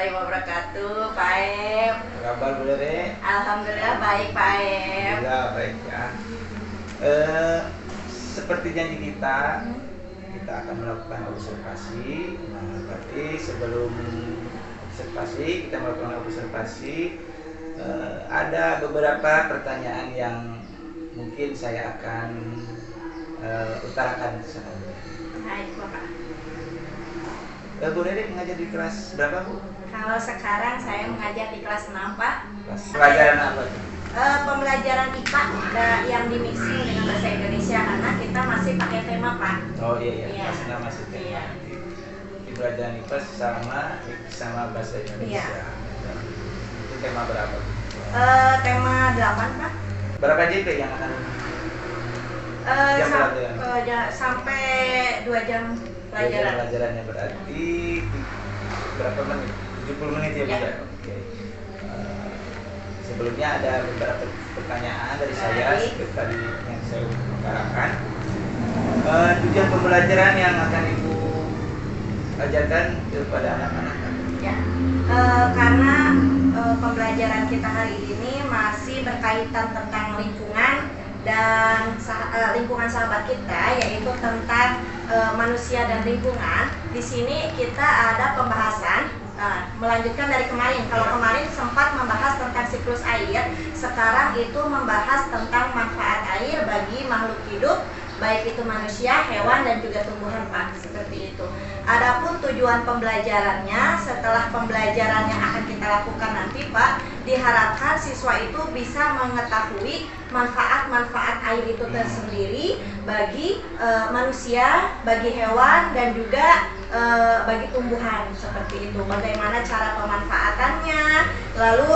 warahmatullahi wabarakatuh, Pak Em. Apa kabar Bu Rere? Alhamdulillah baik, Pak Em. Alhamdulillah baik ya. Seperti janji kita akan melakukan observasi. Nah, tapi sebelum kita melakukan observasi, ada beberapa pertanyaan yang mungkin saya akan utarakan ke sana. Baik, Bapak. Bu Rere mengajar di kelas berapa, Bu? Kalau sekarang saya mengajar di kelas 6, Pak. Kelas pelajaran apa tuh? Pembelajaran IPA yang di mixing dengan bahasa Indonesia karena kita masih pakai tema, Pak. Oh iya, Iya. kelas 6 masih tema. Iya. Di pelajaran IPA sama bahasa Indonesia. Iya. Itu tema berapa, Bu? Tema 8, Pak. Berapa JP yang akan jam pelajaran? Sampai 2 jam pelajaran. Pelajarannya berarti berapa menit? 70 menit ya, Bu? Ya. Oke. Sebelumnya ada beberapa pertanyaan dari saya seperti tadi yang saya utarakan. Tujuan pembelajaran yang akan Ibu ajarkan kepada anak-anak. Ya, karena pembelajaran kita hari ini masih berkaitan tentang lingkungan dan lingkungan sahabat kita, yaitu tentang manusia dan lingkungan. Di sini kita ada pembahasan melanjutkan dari kemarin. Kalau kemarin sempat membahas tentang siklus air, sekarang itu membahas tentang manfaat air bagi makhluk hidup, baik itu manusia, hewan, dan juga tumbuhan, Pak. Seperti itu. Adapun tujuan pembelajarannya, setelah pembelajaran yang akan kita lakukan nanti, Pak, diharapkan siswa itu bisa mengetahui manfaat-manfaat air itu tersendiri bagi manusia, bagi hewan, dan juga bagi tumbuhan. Seperti itu. Bagaimana cara pemanfaatannya, lalu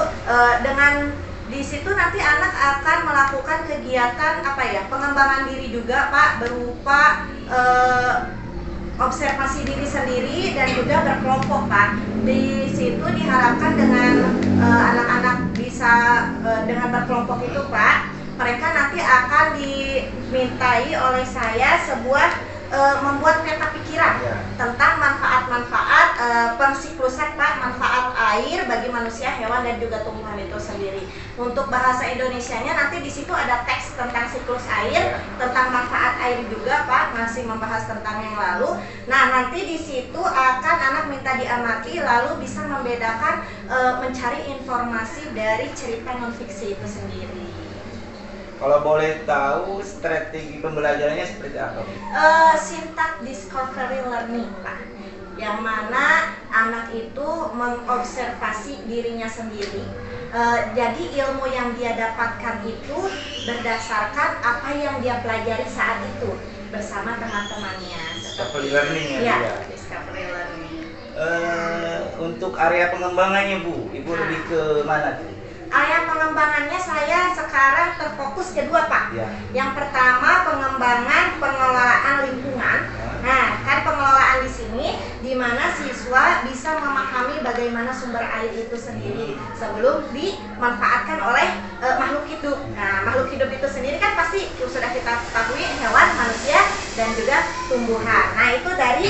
dengan di situ nanti anak akan melakukan kegiatan pengembangan diri juga, Pak, berupa observasi diri sendiri dan juga berkelompok, Pak. Di situ diharapkan dengan anak-anak bisa dengan berkelompok itu, Pak, mereka nanti akan dimintai oleh saya sebuah membuat peta pikiran tentang manfaat-manfaat persiklusan, Pak, manfaat air bagi manusia, hewan, dan juga tumbuhan itu sendiri. Untuk bahasa Indonesianya nanti di situ ada teks tentang siklus air, tentang manfaat air juga, Pak, masih membahas tentang yang lalu. Nah, nanti di situ akan anak minta diamati lalu bisa membedakan mencari informasi dari cerita non-fiksi itu sendiri. Kalau boleh tahu strategi pembelajarannya seperti apa, Bu? Syntax discovery learning, Pak, yang mana anak itu mengobservasi dirinya sendiri. Jadi ilmu yang dia dapatkan itu berdasarkan apa yang dia pelajari saat itu bersama teman-temannya. Discovery learning ya, discovery learning. Untuk area pengembangannya, Bu, Ibu lebih ke mana tuh? Area pengembangannya saya sekarang terfokus kedua, Pak. Ya. Yang pertama pengembangan pengelolaan lingkungan. Nah, kan pengelolaan di sini di mana siswa bisa memahami bagaimana sumber air itu sendiri sebelum dimanfaatkan oleh makhluk hidup. Nah, makhluk hidup itu sendiri kan pasti sudah kita ketahui hewan, manusia, dan juga tumbuhan. Nah, itu dari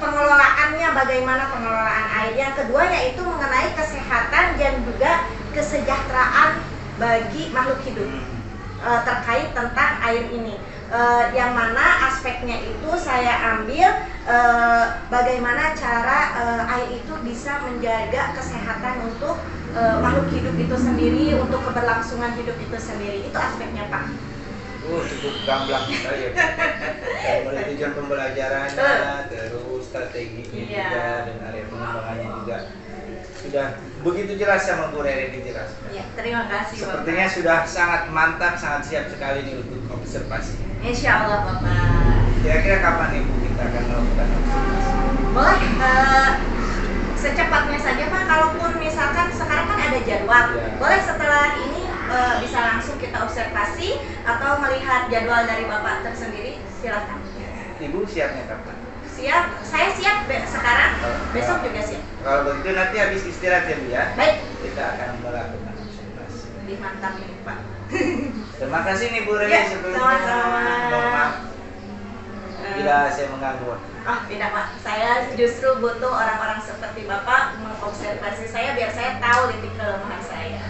pengelolaannya, bagaimana pengelolaan air. Yang kedua yaitu mengenai kesehatan dan juga kesejahteraan bagi makhluk hidup terkait tentang air ini, yang mana aspeknya itu saya ambil bagaimana cara air itu bisa menjaga kesehatan untuk makhluk hidup itu sendiri, untuk keberlangsungan hidup itu sendiri. Itu aspeknya, Pak. Cukup gamblang sekali ya. Dari mulai tujuan pembelajarannya, terus strateginya juga, dan area pengembangannya juga sudah begitu jelas sama Bu Rere dijelaskan. Ya, terima kasih, Sepertinya Bapak. sudah sangat mantap, sangat siap sekali nih untuk observasi. Insya Allah, Bapak. Kira-kira kapan Ibu kita akan melakukan observasi? Boleh, secepatnya saja, Pak. Kalaupun misalkan sekarang kan ada jadwal, boleh setelah ini bisa langsung kita observasi atau melihat jadwal dari Bapak tersendiri, silakan. Ibu siapnya kapan? Siap, saya siap sekarang, besok juga siap. Kalau begitu nanti habis istirahat ya, Bu ya. Baik. Kita akan melakukan observasi. Lebih mantap ini, Pak. Terima kasih nih Bu Rere, Ya, sebelumnya. sama-sama. Mohon maaf bila saya mengganggu. Oh tidak Pak, saya justru butuh orang-orang seperti Bapak mengobservasi saya biar saya tahu titik kelemahan saya.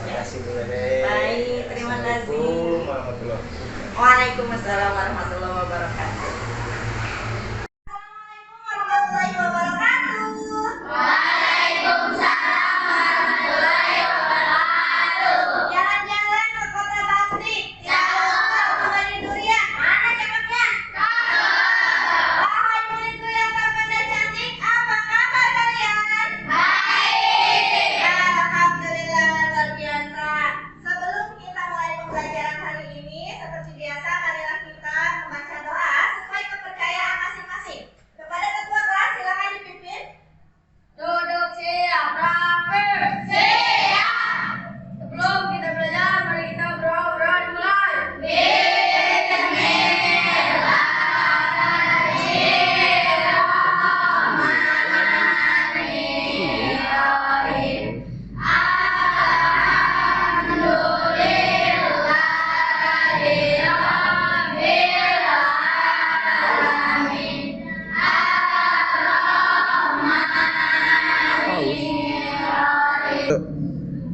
Terima kasih Bu Dede. Baik, terima kasih. Assalamualaikum warahmatullahi wabarakatuh. Waalaikumsalam warahmatullahi wabarakatuh. Assalamualaikum warahmatullahi wabarakatuh. Waalaikumsalam warahmatullahi wabarakatuh. Jalan-jalan ke Kota Bakti, jauh kembali durian. Mana cepatnya? Wahai muridku yang tampan dan cantik, apa kabar kalian? Baik. Alhamdulillah, luar biasa. Sebelum kita mulai pembelajaran hari ini, seperti biasa, marilah kita membaca doa sesuai kepercayaan masing-masing. Kepada ketua kelas, silakan dipimpin. Duduk siap, rapi. Siap. Sebelum kita belajar, mari kita berdoa dimulai.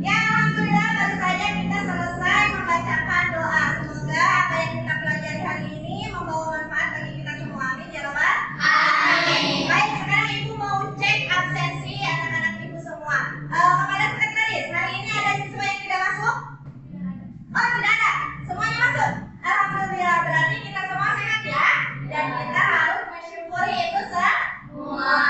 Ya, alhamdulillah baru saja kita selesai membacakan doa. Semoga apa yang kita pelajari hari ini membawa manfaat bagi kita semua. Amin ya Rabbal Alamin. Baik, sekarang Ibu mau cek absensi anak-anak Ibu semua. Kepada sekretaris, hari ini ada siswa yang tidak masuk? Oh, tidak ada. Semuanya masuk. Alhamdulillah, berarti kita semua sehat ya. Dan kita harus mensyukuri itu semua.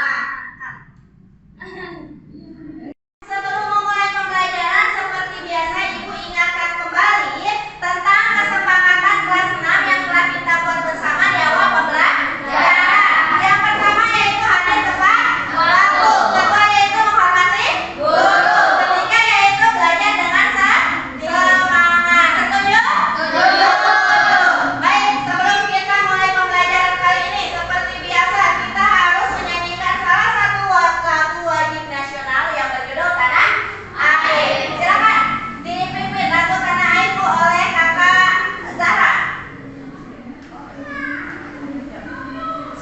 Sebelum memulai pembelajaran, seperti biasa Ibu ingatkan kembali tentang kesepakatan kelas 6 yang telah kita buat bersama di awal pembelajaran. Yang pertama yaitu hadir tepat waktu. Kedua yaitu menghormati guru. Ketiga yaitu belajar dengan semangat. Setuju? Setuju. Baik, sebelum kita mulai pembelajaran kali ini, seperti biasa kita harus menyanyikan salah satu lagu wajib nasional yang berjudul Tanah Air. Silakan dipimpin lagu Tanah Air Bu oleh Kakak Zahra.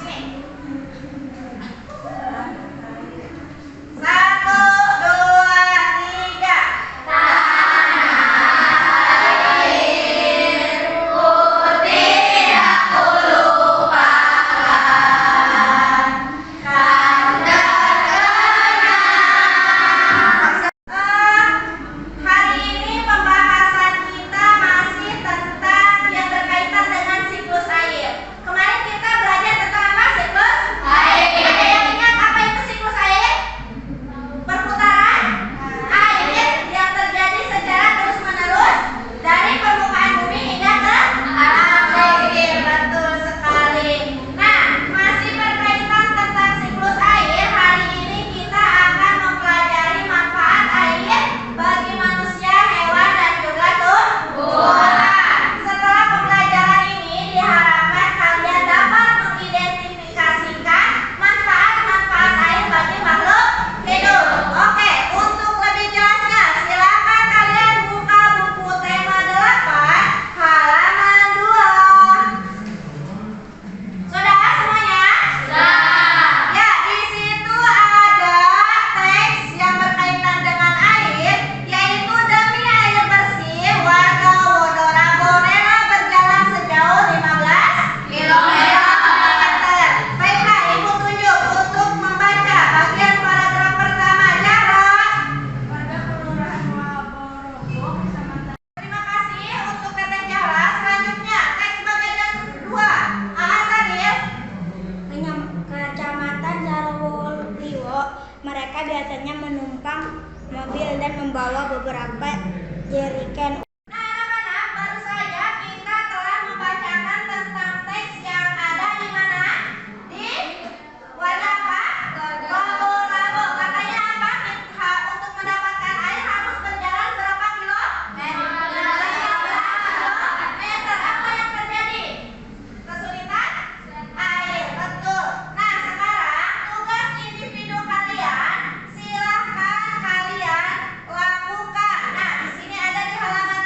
Sini. 1, 2, 3. Hari ini pembahasan kita masih tentang yang berkaitan dengan siklus air. Kemarin kita belajar tentang apa? Siklus air. Ada yang ingat apa itu siklus air? Perputaran air yang terjadi secara terus-menerus dari permukaan bumi hingga ke akhir. Betul sekali. Nah, masih berkaitan tentang siklus air. Hari ini kita akan mempelajari manfaat air bagi manusia, hewan, dan juga tumbuhan. Setelah pembelajaran ini diharapkan kalian dapat mengidentifikasikan manfaat-manfaat air bagi makhluk hidup. Oke, untuk lebih jelasnya silakan kalian buka buku tema 8 halaman 2. Sudah semuanya? Sudah. Ya, di situ ada teks yang berkaitan dengan air, yaitu demi air bersih, warga Wonorago rela berjalan sejauh 15 kilometer. Baiklah, Ibu tunjuk untuk membaca bagian paragraf pertama. Jarak. Warga Kelurahan Waborogo Kecamatan. Terima kasih untuk Teteh Zahra. Selanjutnya, teks bagian 2. Ahad Sadil. Kecamatan Jarwoliwo, mereka biasanya menumpang mobil dan membawa beberapa jerigen. Nah, anak-anak, baru saja kita telah membacakan tentang teks yang ada di mana? Di warga apa? Waborogo. Katanya apa? Untuk mendapatkan air harus berjalan berapa kilometer? 15 kilometer. Apa yang terjadi? Kesulitan air, betul. Nah, sekarang tugas individu kalian, silahkan kalian lakukan. Nah, di sini ada di halaman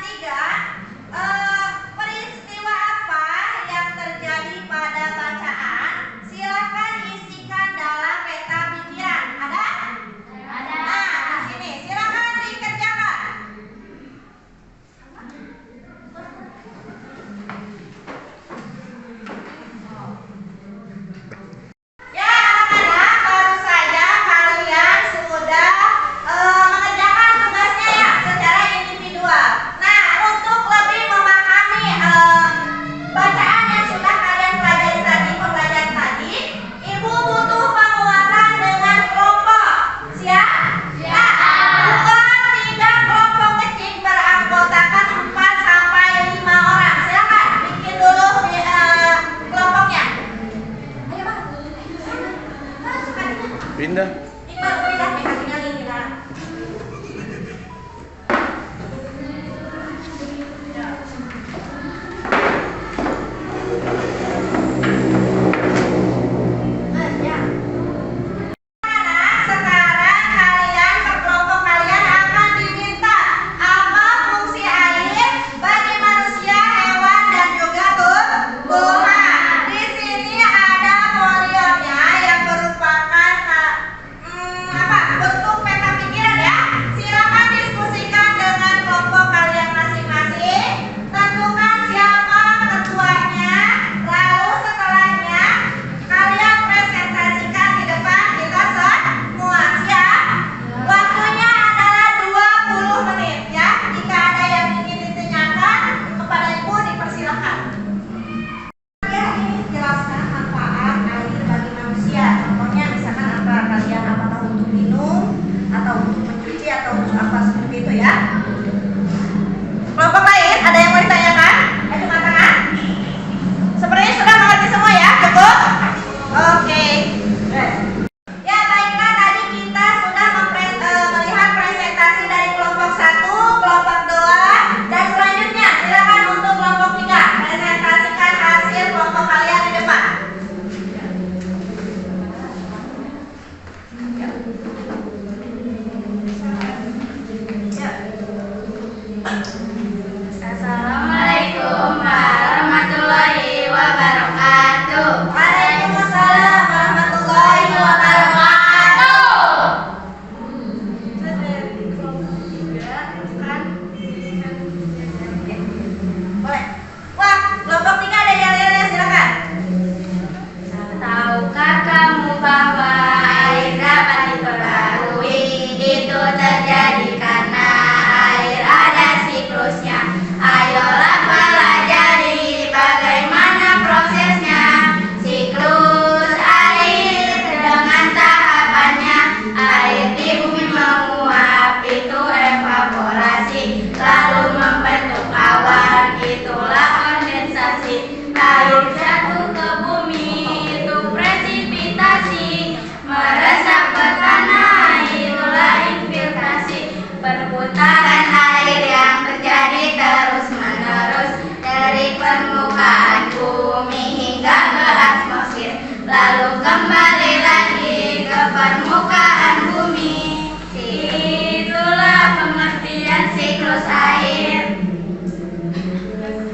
Barus Air.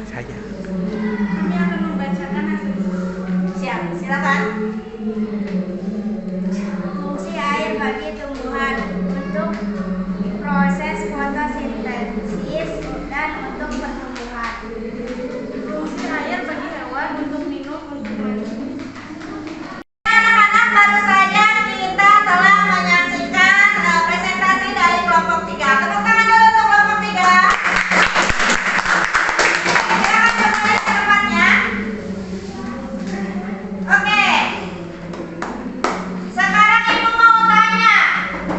Saya. Kami akan membacakan hasil. Siap, silakan. Fungsi air bagi tumbuhan untuk proses fotosintesis dan untuk pertumbuhan. Fungsi air bagi hewan untuk minum, untuk mandi. Anak-anak, baru saja kita telah menyaksikan presentasi dari kelompok 3. Tepuk tangan dulu untuk kelompok 3. Silakan kembali ke tempatnya. Oke. Sekarang ibu mau tanya.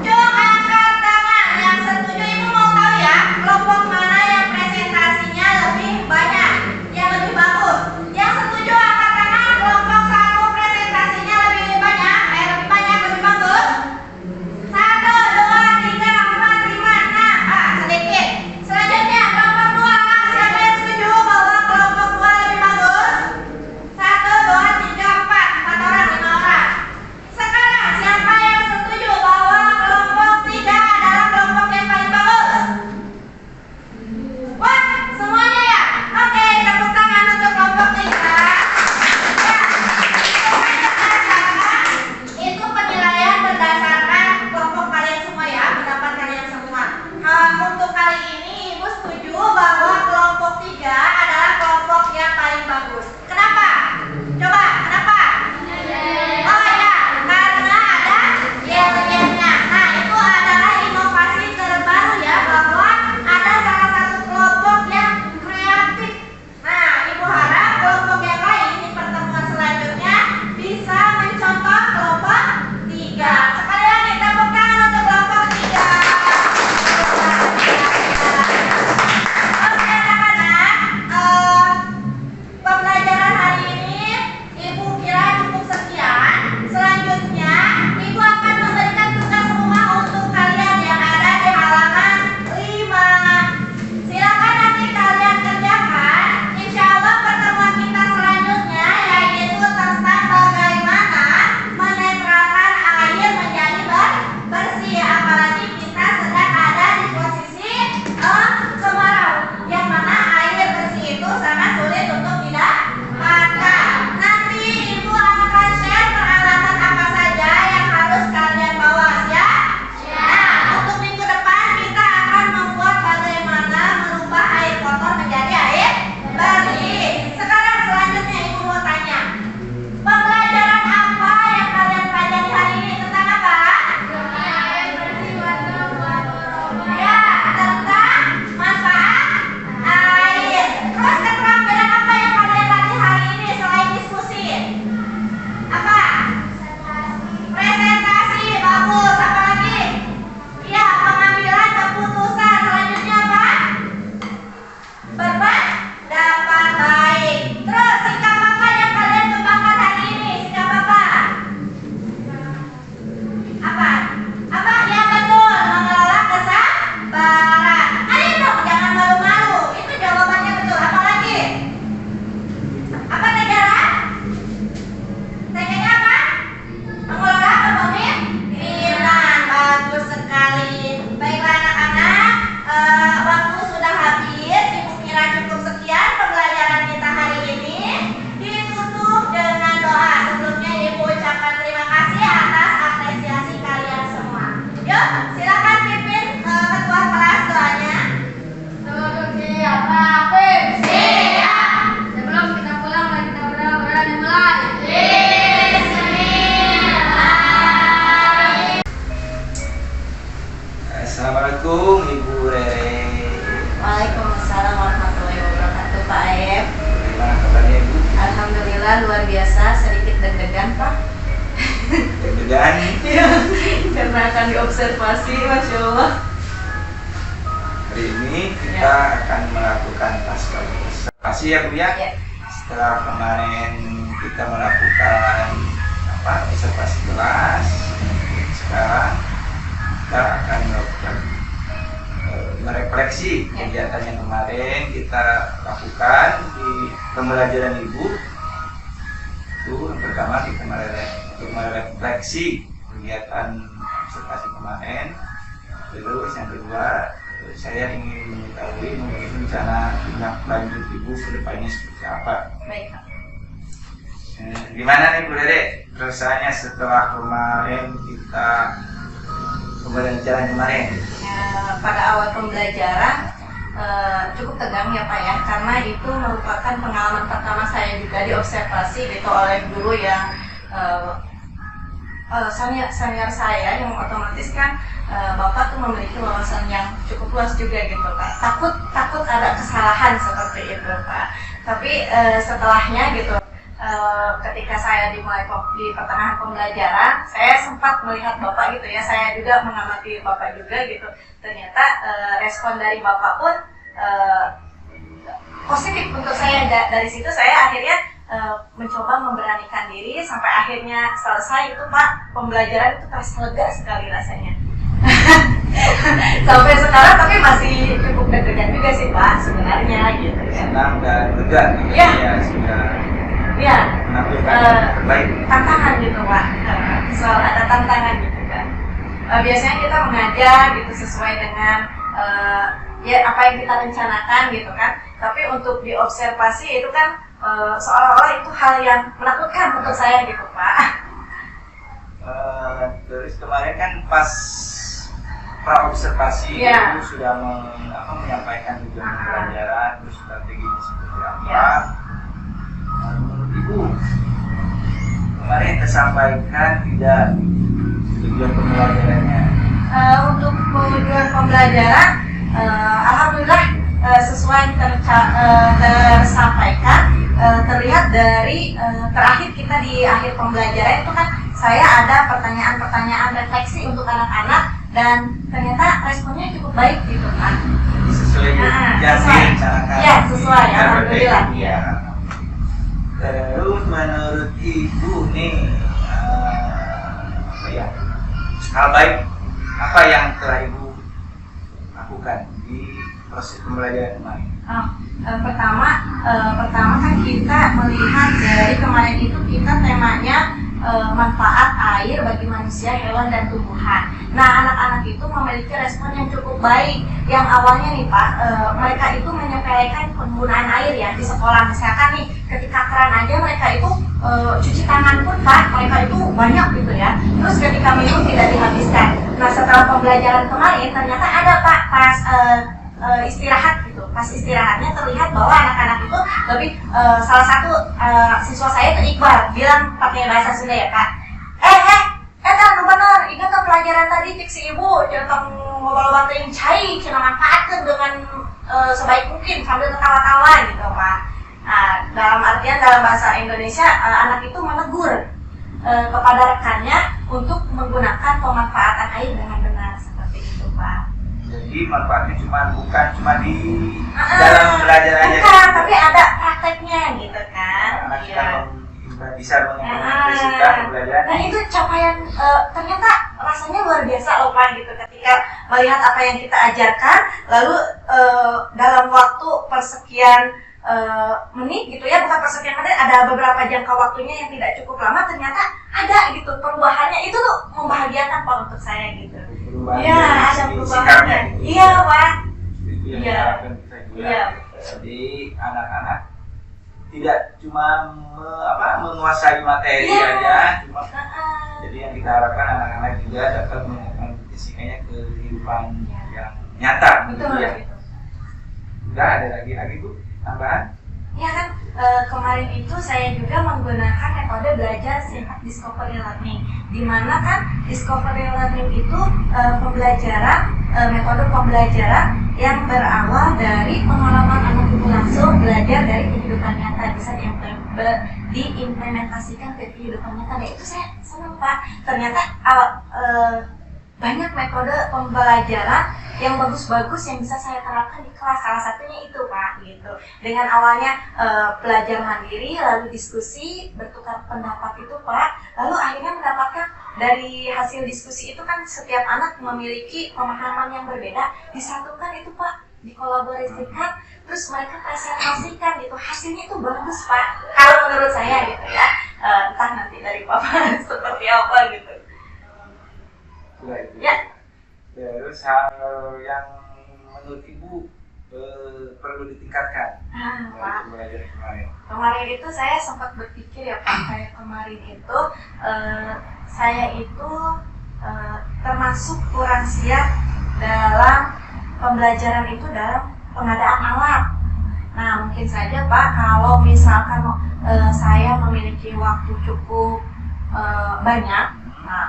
Cung, angkat tangan yang setuju. Ibu mau tahu ya, kelompok mana yang presentasinya lebih banyak, yang lebih bagus. Yang setuju angkat tangan. Kelompok 1 presentasinya lebih banyak, lebih banyak, lebih bagus. 1, 2, 3, 4, 5, 6. Sedikit. Selanjutnya kelompok 2. Siapa yang setuju bahwa kelompok 2 lebih bagus? 1, 2, 3, 4. 4 orang, 5 orang. Sekarang siapa yang setuju bahwa kelompok 3 adalah kelompok yang paling bagus? Wah, semuanya ya? Oke, tepuk tangan untuk kelompok 3. Itu penilaian berdasarkan kelompok kalian semua ya, pendapat kalian semua. Untuk kali ini ibu setuju bahwa kelompok 3 adalah kelompok yang paling bagus. Kenapa? Coba, kenapa? Oh ya, karena ada yel-yelnya. Nah, itu adalah inovasi terbaru ya, bahwa ada salah satu kelompok yang kreatif. Nah, ibu harap kelompok yang lain di pertemuan selanjutnya bisa mencontoh kelompok 3. Sekali lagi tepuk tangan untuk kelompok 3. Oke anak-anak, pembelajaran hari ini ibu kira cukup sekian. Selanjutnya ibu akan memberikan tugas rumah untuk kalian yang ada di halaman 5. Silakan nanti kalian kerjakan. Insya Allah pertemuan kita selanjutnya yaitu tentang bagaimana menetralkan air menjadi bersih, apalagi kita sedang ada di posisi kemarau, yang mana air bersih itu sangat sulit untuk didapatkan. Nanti ibu akan share peralatan apa saja yang harus kalian bawa ya. Nah, untuk minggu depan kita akan membuat bagaimana merubah air kotor menjadi air bersih. Sekarang selanjutnya ibu mau tanya, pembelajaran apa yang kalian pelajari hari ini, tentang apa? Ya, tentang manfaat air. Terus keterampilan apa yang kalian latih hari ini selain diskusi? Apa? Presentasi, bagus. Apa lagi? Ya, pengambilan keputusan. Selanjutnya apa? Berpendapat baik. Terus sikap apa yang kalian kembangkan hari ini? Sikap apa? Apa? Apa? Ya betul, mengelola kesabaran. Ayo dong, jangan malu-malu. Itu jawabannya betul. Apa lagi? Apa negara? Teganya apa? Mengelola kepemimpinan. Bagus sekali. Baiklah anak-anak, waktu sudah habis. Ibu kira cukup sekian pembelajaran kita hari ini. Ditutup dengan doa. Sebelumnya ibu ucapkan terima kasih atas apresiasi kalian semua. Yuk, silakan pimpin ketua kelas doanya. Siap. Sebelum kita pulang, mari kita berdoa dan mulai. Assalamualaikum Ibu Rere. Waalaikumsalam warahmatullahi wabarakatuh, Pak Aep. Bagaimana kabarnya Ibu? Alhamdulillah luar biasa, sedikit deg-degan Pak. Deg-degan. Iya, karena akan diobservasi, Masya Allah. Hari ini kita akan melakukan tes observasi ya Bu ya. Ya. Setelah kemarin kita melakukan observasi kelas, sekarang kita akan melakukan merefleksi kegiatan yang kemarin kita lakukan di pembelajaran Ibu. Itu yang pertama kita merefleksi kegiatan observasi kemarin. Terus yang kedua saya ingin mengetahui mungkin rencana tindak lanjut Ibu ke depannya seperti apa. Baik, Pak. Gimana nih Bu Dede rasanya setelah kemarin kita pembelajaran kemarin? Pada awal pembelajaran cukup tegang ya Pak ya, karena itu merupakan pengalaman pertama saya juga diobservasi gitu oleh guru yang senior saya, yang otomatis kan Bapak tuh memiliki wawasan yang cukup luas juga gitu Pak. Takut ada kesalahan seperti itu Pak. Tapi setelahnya gitu, ketika saya dimulai di pertengahan pembelajaran, saya sempat melihat Bapak gitu ya, saya juga mengamati Bapak juga gitu. Ternyata respon dari Bapak pun positif untuk saya. Dari situ saya akhirnya mencoba memberanikan diri sampai akhirnya selesai itu Pak. Pembelajaran itu terasa lega sekali rasanya. Sampai sekarang tapi masih cukup deg-degan juga sih Pak sebenarnya gitu kan. Senang dan lega gitu Ya. ya sudah Ya, menampilkan yang terbaik. tantangan gitu Pak, soal ada tantangan gitu kan. Biasanya kita mengajar gitu sesuai dengan ya apa yang kita rencanakan gitu kan. Tapi untuk diobservasi itu kan seolah-olah itu hal yang menakutkan untuk saya gitu Pak. Terus kemarin kan pas praobservasi Ya. Ibu sudah menyampaikan tujuan pembelajaran, terus strateginya seperti apa. Ya. Menurut Ibu kemarin tersampaikan tidak tujuan pembelajarannya? Untuk tujuan pembelajaran, alhamdulillah sesuai tersampaikan. Terlihat dari terakhir kita di akhir pembelajaran itu kan saya ada pertanyaan-pertanyaan refleksi untuk anak-anak dan ternyata responnya cukup baik gitu kan. Sesuai yang direncanakan. Ya, sesuai, alhamdulillah. Ya. Terus menurut Ibu nih hal baik apa yang telah Ibu lakukan di proses pembelajaran kemarin? Pertama kan kita melihat dari kemarin itu kita temanya manfaat air bagi manusia, hewan, dan tumbuhan. Nah, anak-anak itu memiliki respon yang cukup baik. Yang awalnya nih Pak, mereka itu menyepelekan penggunaan air ya di sekolah. Misalkan nih, ketika keran aja mereka itu cuci tangan pun Pak, mereka itu banyak gitu ya. Terus ketika minum tidak dihabiskan. Nah, setelah pembelajaran kemarin ternyata ada Pak pas istirahat gitu. Pas istirahatnya terlihat bahwa anak-anak itu lebih salah satu siswa saya itu Iqbal bilang pakai bahasa Sunda ya Pak. Kan bener, ingat kan pelajaran tadi cik si ibu tentang ngobrol teuing cai, cenah manfaatkeun dengan sebaik mungkin sambil ketawa-tawa gitu Pak. Nah, dalam artian dalam bahasa Indonesia anak itu menegur kepada rekannya untuk menggunakan pemanfaatan air dengan benar seperti itu Pak. Jadi manfaatnya bukan cuma di dalam belajar aja. Bukan, tapi ada prakteknya gitu kan. Anak Iya. bisa mengimplementasikan pembelajaran. Nah itu capaian ternyata rasanya luar biasa loh Pak gitu ketika melihat apa yang kita ajarkan lalu dalam waktu persekian menit gitu ya, bukan persekian menit, ada beberapa jangka waktunya yang tidak cukup lama, ternyata ada gitu perubahannya. Itu tuh membahagiakan Pak untuk saya gitu. Iya, ada perubahannya. Iya Pak. Iya. Iya. Jadi anak-anak tidak cuma menguasai materi aja, cuma jadi yang kita harapkan anak-anak juga dapat mengimplementasikannya ke kehidupan yang nyata. Betul gitu ya. gitu. Udah ada lagi Bu tambahan? Ya kan, kemarin itu saya juga menggunakan metode belajar singkat discovery learning, di mana kan discovery learning itu metode pembelajaran yang berawal dari pengalaman anak itu langsung belajar dari kehidupan nyata, bisa diimplementasikan ke kehidupan nyata. Nah itu saya senang Pak, ternyata banyak metode pembelajaran yang bagus-bagus yang bisa saya terapkan di kelas. Salah satunya itu Pak gitu. Dengan awalnya belajar mandiri, lalu diskusi, bertukar pendapat itu Pak, lalu akhirnya mendapatkan dari hasil diskusi itu kan setiap anak memiliki pemahaman yang berbeda, disatukan itu Pak, dikolaborasikan, terus mereka presentasikan gitu. Hasilnya itu bagus Pak, kalau menurut saya gitu ya. Entah nanti dari Bapak seperti apa gitu. Sudah itu. Ya. Terus hal yang menurut Ibu perlu ditingkatkan dari Pak, pembelajaran kemarin? kemarin itu saya sempat berpikir ya Pak, kayak kemarin itu saya itu termasuk kurang siap dalam pembelajaran itu dalam pengadaan alat. Nah mungkin saja Pak, kalau misalkan saya memiliki waktu cukup banyak,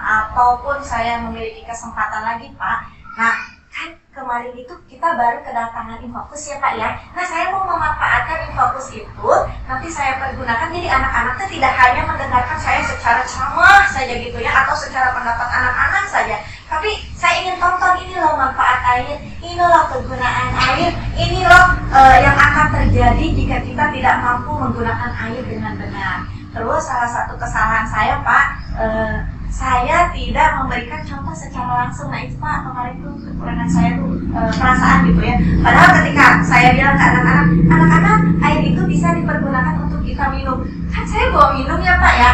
ataupun saya memiliki kesempatan lagi Pak, nah kan kemarin itu kita baru kedatangan Infocus ya Pak ya. Nah saya mau memanfaatkan Infocus itu, nanti saya pergunakan jadi anak-anak itu tidak hanya mendengarkan saya secara ceramah saja gitu ya, atau secara pendapat anak-anak saja, tapi saya ingin tonton ini loh manfaat air, ini loh kegunaan air, ini loh yang akan terjadi jika kita tidak mampu menggunakan air dengan benar. Terus salah satu kesalahan saya Pak, saya tidak memberikan contoh secara langsung. Nah itu Pak, kemarin tuh kekurangan saya tuh perasaan gitu ya. Padahal ketika saya bilang ke anak-anak, anak-anak air itu bisa dipergunakan untuk kita minum, kan saya bawa minum ya Pak ya.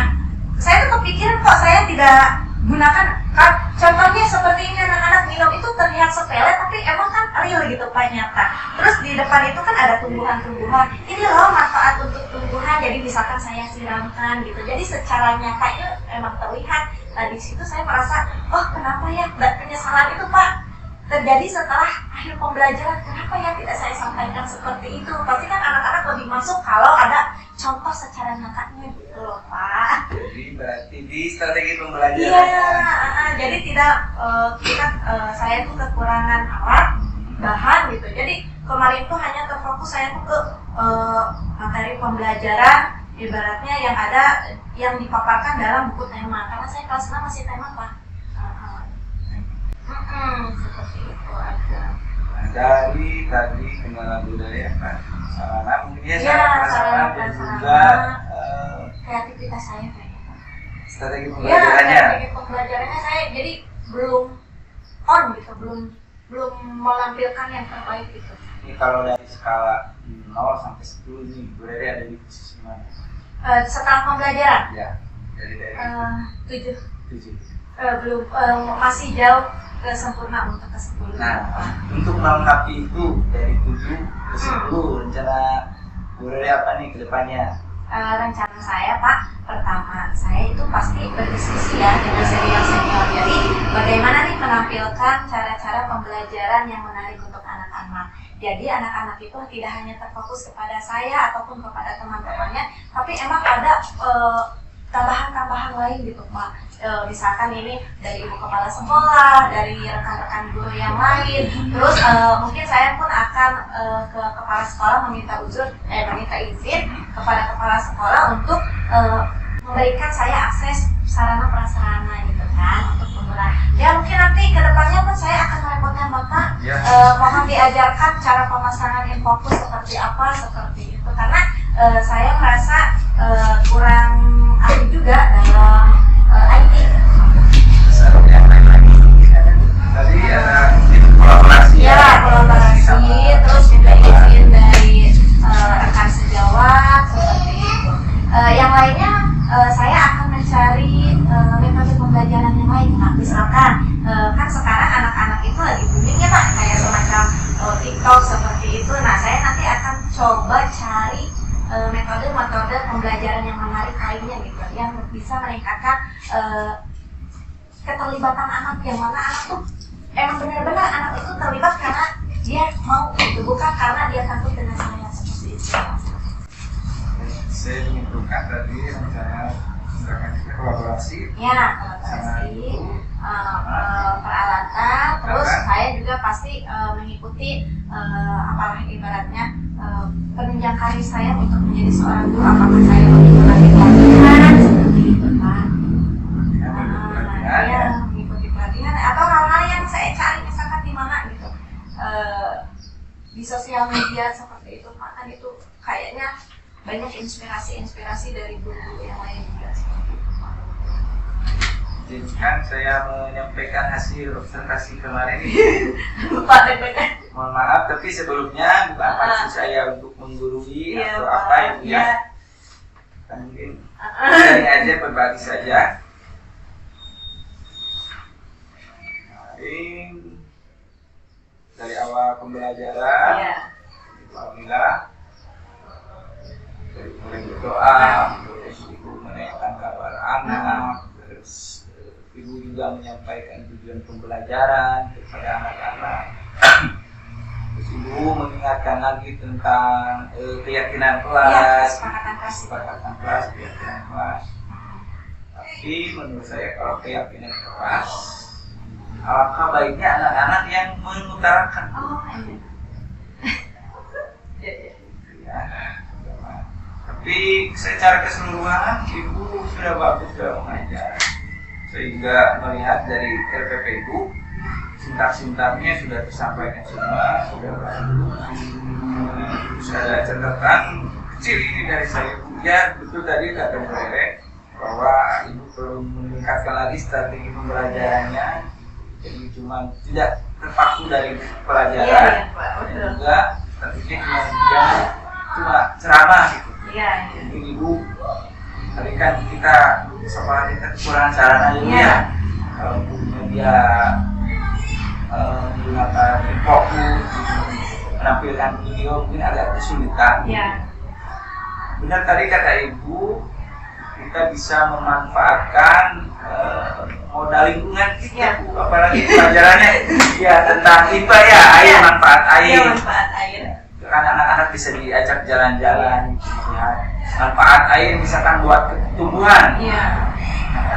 Saya tuh kepikiran kok saya tidak gunakan, kan contohnya seperti ini, anak-anak minum itu terlihat sepele tapi emang kan real gitu Pak, nyata. Terus di depan itu kan ada tumbuhan-tumbuhan, ini loh manfaat untuk tumbuhan, jadi misalkan saya siramkan gitu, jadi secara nyatanya emang terlihat. Nah di situ saya merasa, oh kenapa ya penyesalan itu Pak terjadi setelah akhir pembelajaran, kenapa ya tidak saya sampaikan seperti itu. Pasti kan anak-anak lebih masuk kalau ada contoh secara nyatanya gitu loh Pak. Jadi berarti di strategi pembelajaran. Iya, jadi tidak saya tuh kekurangan alat, bahan gitu. Jadi kemarin tuh hanya terfokus saya tuh ke materi pembelajaran, ibaratnya yang ada yang dipaparkan dalam buku tema, karena saya kelas 6 masih tema Pak. Seperti itu aja. Nah, dari tadi kenalan budaya kan, sarana mungkin ya, sarana dan juga kreativitas saya kayaknya. strategi Ya, pembelajarannya. strategi pembelajarannya saya jadi belum on gitu, belum menampilkan yang terbaik gitu. Ini kalau dari skala 0 sampai 10 nih, berarti ada di posisi mana? Setelah pembelajaran Ya, dari 7. 7. Belum, masih jauh ke sempurna untuk ke 10. Nah, untuk melengkapi itu dari 7 ke 10, rencana budaya apa nih ke depannya? Rencana saya Pak, pertama saya itu pasti berdiskusi ya dengan senior-senior. Jadi bagaimana nih menampilkan cara-cara pembelajaran yang menarik untuk anak-anak. Jadi anak-anak itu tidak hanya terfokus kepada saya ataupun kepada teman-temannya, tapi emang ada tambahan-tambahan lain gitu Pak. Misalkan ini dari ibu kepala sekolah, dari rekan-rekan guru yang lain. Terus mungkin saya pun akan ke kepala sekolah meminta izin kepada kepala sekolah untuk memberikan saya akses sarana prasarana gitu kan untuk penggunaan. Ya mungkin nanti kedepannya pun saya akan merepotkan Bapak, mohon diajarkan cara pemasangan Infocus seperti apa, seperti itu, karena saya merasa kurang ahli juga dalam IT. Yang lain lagi. Tadi ada kolaborasi. Ya, kolaborasi, terus juga izin dari rekan sejawat seperti itu. Yang lainnya saya akan mencari metode pembelajaran yang lain Pak. Misalkan kan sekarang anak-anak itu lagi booming ya Pak, kayak semacam TikTok seperti itu. Nah saya nanti akan coba cari metode-metode pembelajaran yang menarik lainnya gitu, yang bisa meningkatkan keterlibatan anak, yang mana anak tuh emang benar-benar anak itu terlibat karena dia mau gitu, bukan karena dia takut dengan saya, seperti itu. Saya menyimpulkan tadi rencana misalkan kita kolaborasi. Ya, kolaborasi, peralatan, terus saya juga pasti mengikuti apalah ibaratnya penunjang karir saya untuk menjadi seorang guru, apakah saya mengikuti pelatihan seperti itu Pak. Ya, mengikuti pelatihan atau hal-hal yang saya cari misalkan di mana gitu, di sosial media seperti itu Pak, kan itu kayaknya banyak inspirasi dari guru-guru yang lain juga seperti itu Pak. Izinkan saya menyampaikan hasil observasi kemarin ini. Lupa deg-degan. Mohon maaf, tapi sebelumnya bukan maksud saya untuk menggurui atau apa Ibu ya. Kan mungkin sharing aja, berbagi saja. Dari awal pembelajaran. Iya. Alhamdulillah. Mulai berdoa, terus ibu menanyakan kabar anak, terus ibu juga menyampaikan tujuan pembelajaran kepada anak-anak. Terus ibu mengingatkan lagi tentang keyakinan kelas, kesepakatan kelas, keyakinan kelas. Tapi menurut saya kalau keyakinan kelas, alangkah baiknya anak-anak yang mengutarakan. Ya. Tapi secara keseluruhan ibu sudah bagus dalam mengajar, sehingga melihat dari RPP ibu sintak-sintaknya sudah tersampaikan semua, sudah bagus. Saya catatan kecil ini dari saya, ya betul tadi kata Bu Rere bahwa ibu perlu meningkatkan lagi strategi pembelajarannya, jadi cuma tidak terpaku dari pelajaran, dan juga strategi cuma ceramah gitu. Jadi ibu, tadi kan kita sekolah kita kekurangan sarana ya. Kalau dia menggunakan fokus, menampilkan video mungkin agak kesulitan. Benar tadi kata ibu, kita bisa memanfaatkan modal lingkungan kita, apalagi pelajarannya ya tentang IPA ya, air, manfaat air. Kan anak-anak bisa diajak jalan-jalan, lihat manfaat air misalkan buat tumbuhan,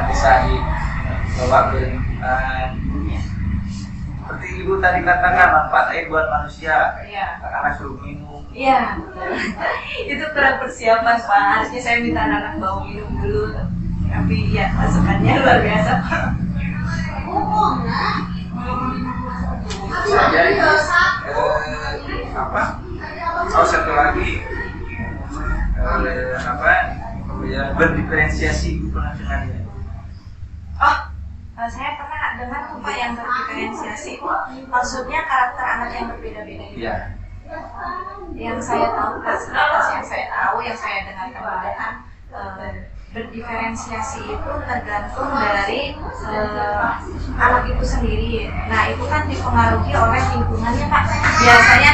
bisa dibawa ke lingkungan. Seperti ibu tadi katakan manfaat air buat manusia, anak-anak suruh minum. Iya, itu kurang persiapan Pak. Harusnya saya minta anak-anak bawa minum dulu, tapi ya masukannya luar biasa Pak. Jadi satu lagi berdiferensiasi, ibu pernah dengarnya? Saya pernah dengar tuh Pak yang berdiferensiasi. Maksudnya karakter anak yang berbeda-beda itu. Iya. Yang saya tahu, yang saya dengarkan adalah berdiferensiasi itu tergantung dari anak itu sendiri. Nah itu kan dipengaruhi oleh lingkungannya Pak. Biasanya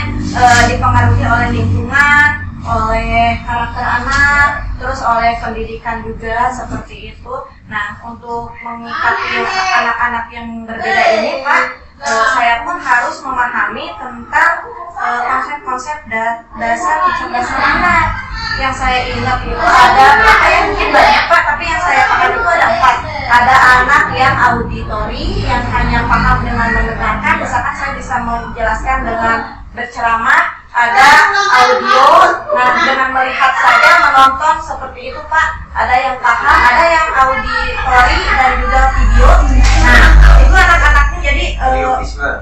dipengaruhi oleh lingkungan, oleh karakter anak, terus oleh pendidikan juga seperti itu. Nah untuk mengikapi anak-anak yang berbeda ini Pak, saya pun harus memahami tentang konsep-konsep dasar kecerdasan anak. Yang saya ingat itu ada berapa ya, mungkin banyak Pak, tapi yang saya paham itu ada 4. Ada anak yang auditori, yang hanya paham dengan mendengarkan, misalkan saya bisa menjelaskan dengan berceramah. Ada audio, nah dengan melihat saja, menonton seperti itu Pak. Ada yang paham, ada yang auditori dan juga video. Nah itu anak-anaknya jadi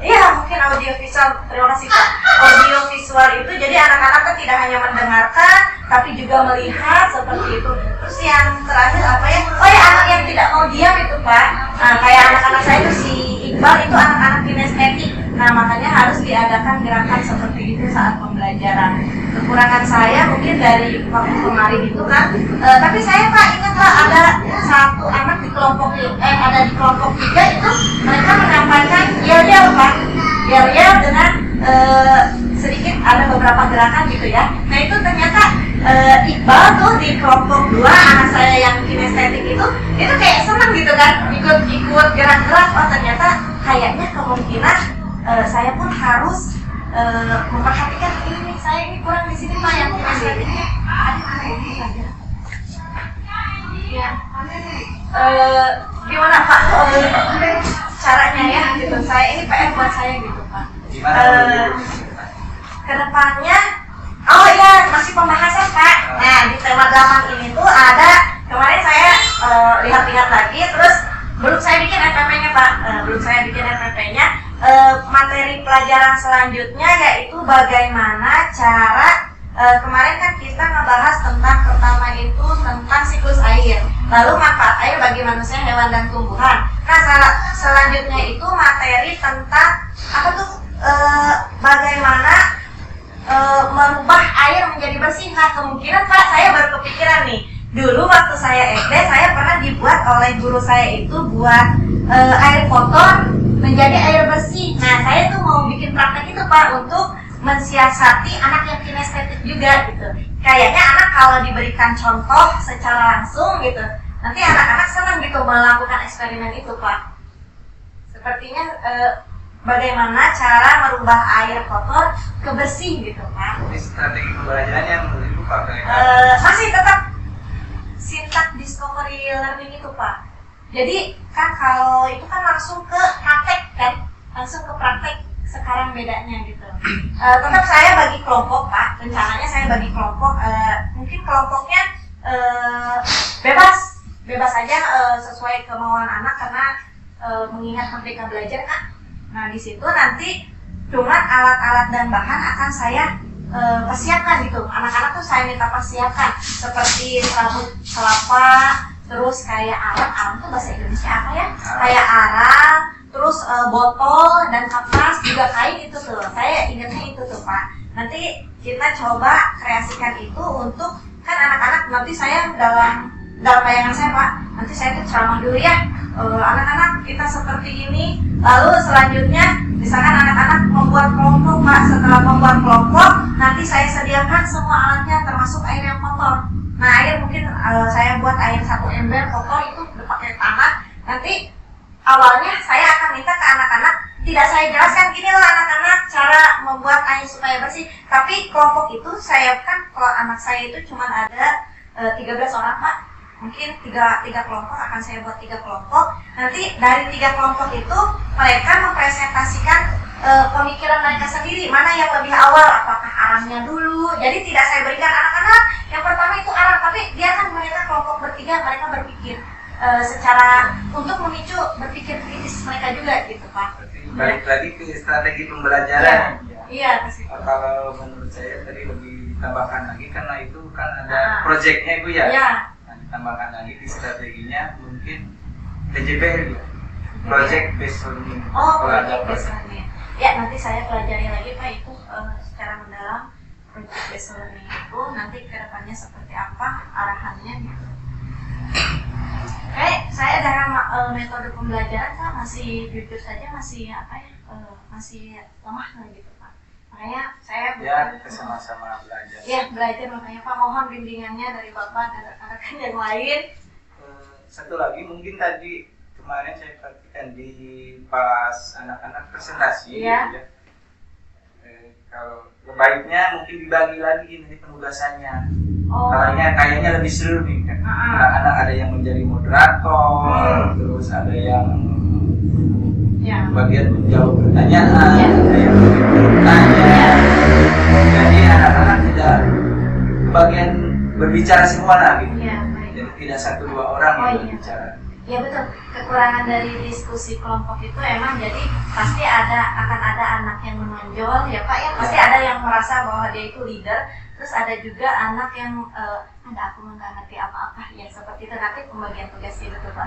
iya mungkin audio visual. Terima kasih Pak. Audio visual itu jadi anak-anak kan tidak hanya mendengarkan, tapi juga melihat seperti itu. Terus yang terakhir apa ya? Oh ya, anak yang tidak mau diam itu Pak. Nah kayak anak-anak saya itu si Iqbal itu anak-anak kinestetik. Nah makanya harus diadakan gerakan seperti itu saat pembelajaran. Kekurangan saya mungkin dari waktu kemarin itu kan, tapi saya Pak ingat Pak ada satu anak di kelompok ada di kelompok 3 itu mereka menyampaikan yel-yel Pak, yel-yel dengan sedikit ada beberapa gerakan gitu ya. Nah itu ternyata Iqbal tuh di kelompok 2 anak saya yang kinestetik itu kayak senang gitu kan, ikut gerak-gerak. Oh ternyata kayaknya kemungkinan saya pun harus memperhatikan ini, saya ini kurang di sini Pak yang kinestetiknya. Ya. Gimana Pak caranya ya gitu? Saya ini PR buat saya gitu Pak. Kedepannya, oh iya masih pembahasan Pak. Nah di tema 8 ini tuh ada, kemarin saya lihat-lihat lagi, terus belum saya bikin FPP-nya Pak. Materi pelajaran selanjutnya yaitu bagaimana cara kemarin kan kita ngebahas tentang pertama itu tentang siklus air, lalu manfaat air bagi manusia, hewan dan tumbuhan. Nah selanjutnya itu materi tentang apa tuh bagaimana merubah air menjadi bersih. Nah kemungkinan Pak saya baru kepikiran nih, dulu waktu saya SD saya pernah dibuat oleh guru saya itu buat air kotor menjadi air bersih. Nah saya tuh mau bikin praktek itu Pak. Pak untuk mensiasati anak yang kinestetik juga gitu. Kayaknya anak kalau diberikan contoh secara langsung gitu, nanti anak-anak senang gitu melakukan eksperimen itu Pak. Sepertinya bagaimana cara merubah air kotor ke bersih gitu Pak. Jadi strategi pembelajarannya menurut Ibu pakai Masih tetap syntax discovery learning itu Pak. Jadi kan kalau itu kan langsung ke praktek kan, langsung ke praktek. Sekarang bedanya gitu. Tetap saya bagi kelompok Pak. Rencananya saya bagi kelompok. Mungkin kelompoknya bebas aja sesuai kemauan anak karena mengingat Merdeka Belajar kan. Nah di situ nanti cuma alat-alat dan bahan akan saya persiapkan gitu. Anak-anak tuh saya minta persiapkan seperti serabut kelapa, terus kayak arang tuh bahasa Indonesia apa ya? Kayak arang, terus botol dan kapas juga kain itu tuh. Saya ingatnya itu tuh Pak. Nanti kita coba kreasikan itu untuk kan anak-anak nanti saya dalam bayangan saya Pak. Nanti saya tuh ceramah dulu ya. Anak-anak kita seperti ini. Lalu selanjutnya misalkan anak-anak membuat kelompok Pak. Setelah membuat kelompok nanti saya sediakan semua alatnya termasuk air yang kotor. Nah air mungkin saya buat air 1 ember kotor itu udah pakai tanah. Nanti awalnya saya akan minta ke anak-anak, tidak saya jelaskan gini loh anak-anak cara membuat air supaya bersih. Tapi kelompok itu saya kan kalau anak saya itu cuma ada 13 orang Pak. Mungkin tiga kelompok akan saya buat 3 kelompok. Nanti dari 3 kelompok itu mereka mempresentasikan pemikiran mereka sendiri, mana yang lebih awal, apakah arangnya dulu. Jadi tidak saya berikan anak-anak yang pertama itu arang, tapi biarkan mereka kelompok bertiga mereka berpikir secara untuk memicu berpikir kritis mereka juga gitu Pak. balik lagi ke strategi pembelajaran. Iya. Kalau menurut saya tadi lebih ditambahkan lagi karena itu kan ada proyeknya Ibu ya. Iya. Nah, ditambahkan lagi di strateginya mungkin PJBL ya. Project Based Learning. Oh, kalau ada Project Based Learning. Ya, nanti saya pelajari lagi Pak itu secara mendalam Project Based Learning itu nanti ke depannya seperti apa arahannya gitu. Saya dalam metode pembelajaran Pak masih jujur saja masih masih lemah gitu Pak. Makanya saya ya sama-sama belajar. Ya belajar, makanya Pak mohon bimbingannya dari Bapak dan rekan-rekan yang lain. Satu lagi mungkin tadi kemarin saya perhatikan di pas anak-anak presentasi ya. Gitu ya. Kalau baiknya mungkin dibagi lagi ini penugasannya. Kayaknya lebih seru nih kan. Anak-anak ada yang menjadi moderator, terus ada yang bagian menjawab pertanyaan, ada yang bertanya. Jadi anak-anak tidak bagian berbicara semua lah gitu. Jadi tidak 1-2 orang yang berbicara. Ya betul, kekurangan dari diskusi kelompok itu emang jadi pasti akan ada anak yang menonjol ya Pak ya, pasti ada yang merasa bahwa dia itu leader, terus ada juga anak yang ada aku nggak ngerti apa-apa ya seperti itu, nanti pembagian tugas itu tuh Pak.